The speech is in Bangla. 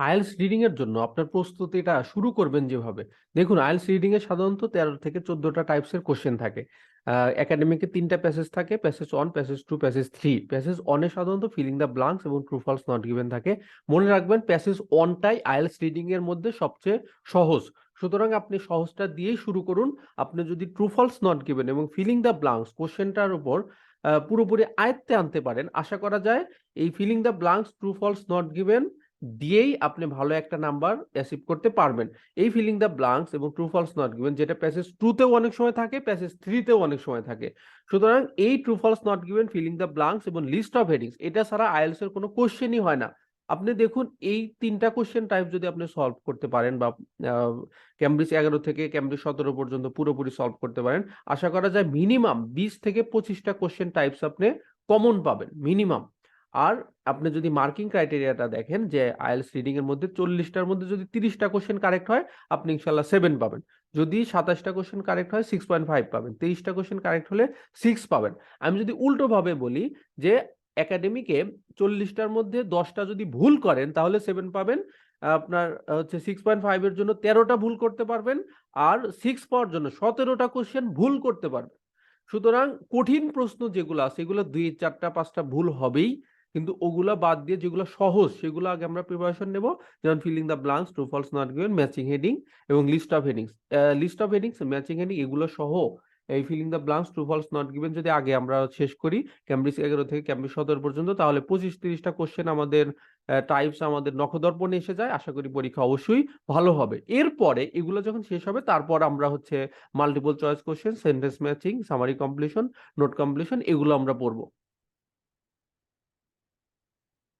আইএলটিএস রিডিং এর জন্য আপনার প্রস্তুতিটা শুরু করবেন যেভাবে, দেখুন আইএলটিএস রিডিং এ সাধারণত 13 থেকে 14টা টাইপসের কোশ্চেন থাকে। একাডেমিকে 3টা প্যাসেজ থাকে, প্যাসেজ 1, প্যাসেজ 2, প্যাসেজ 3। প্যাসেজ 1 এ সাধারণত ফিলিং দ্য ব্লাঙ্কস এবং ট্রু ফলস নট গিভেন থাকে। মনে রাখবেন প্যাসেজ 1টাই আইএলটিএস রিডিং এর মধ্যে সবচেয়ে সহজ, সুতরাং আপনি সহজটা দিয়েই শুরু করুন। আপনি যদি ট্রু ফলস নট গিভেন এবং ফিলিং দ্য ব্লাঙ্কস কোশ্চেনটার উপর পুরোপুরি আয়ত্তে আনতে পারেন, আশা করা যায় এই filling the blanks true false not given দিয়েই আপনি ভালো একটা নাম্বার অ্যাচিভ করতে পারবেন। এই ফিলিং দ্য ব্লাঙ্কস এবং ট্রু ফলস নট গিভেন যেটা প্যাসেজ 2তেও অনেক সময় থাকে, প্যাসেজ 3তেও অনেক সময় থাকে। সুতরাং এই true false not given, filling the blanks এবং লিস্ট অফ হেডিংস, এটা ছাড়া আইএলটিএস এর কোনো কোশ্চেনই হয় না। আপনি দেখুন এই 3টা কোশ্চেন টাইপ যদি আপনি সলভ করতে পারেন বা ক্যামব্রিজ 11 থেকে ক্যামব্রিজ 17 পর্যন্ত পুরোপুরি সলভ করতে পারেন, আশা করা যায় মিনিমাম 20 থেকে 25টা কোশ্চেন টাইপস আপনি কমন পাবেন মিনিমাম। আর আপনি যদি মার্কিং ক্রাইটেরিয়াটা দেখেন যে আইএলটিএস রিডিং এর মধ্যে 40টার মধ্যে যদি 30টা কোশ্চেন কারেক্ট হয়, আপনি ইনশাল্লাহ 7 পাবেন। যদি 27টা কোশ্চেন কারেক্ট হয় 6.5 পাবেন, 23টা কোশ্চেন কারেক্ট হলে 6 পাবেন। আমি যদি উল্টো ভাবে বলি যে একাডেমিকে 40টার মধ্যে 10টা যদি ভুল করেন তাহলে 7 পাবেন। আপনার হচ্ছে 6.5 এর জন্য 13টা ভুল করতে পারবেন, আর 6 পাওয়ার জন্য 17টা কোশ্চেন ভুল করতে পারবেন। সুতরাং কঠিন প্রশ্ন যেগুলো আছে এগুলো 2, 4টা 5টা ভুল হবেই, কিন্তু ওগুলা বাদ দিয়ে যেগুলো সহজ সেগুলো আগে আমরা প্রিপারেশন নেব। যেমন filling the blanks, true false not given, matching heading এবং list of headings. List of headings, matching heading এগুলো সহ এই filling the blanks, true false not given যদি আগে আমরা শেষ করি ক্যামব্রিজ 11 থেকে ক্যামব্রিজ 17 পর্যন্ত, তাহলে 25-30টা কোশ্চেন আমাদের টাইপস আমাদের নখদর্পণে এসে যায়। আশা করি পরীক্ষা অবশ্যই ভালো হবে। এরপরে এগুলো যখন শেষ হবে তারপর আমরা হচ্ছে multiple choice question, sentence matching, summary completion, note completion এগুলো আমরা পড়বো।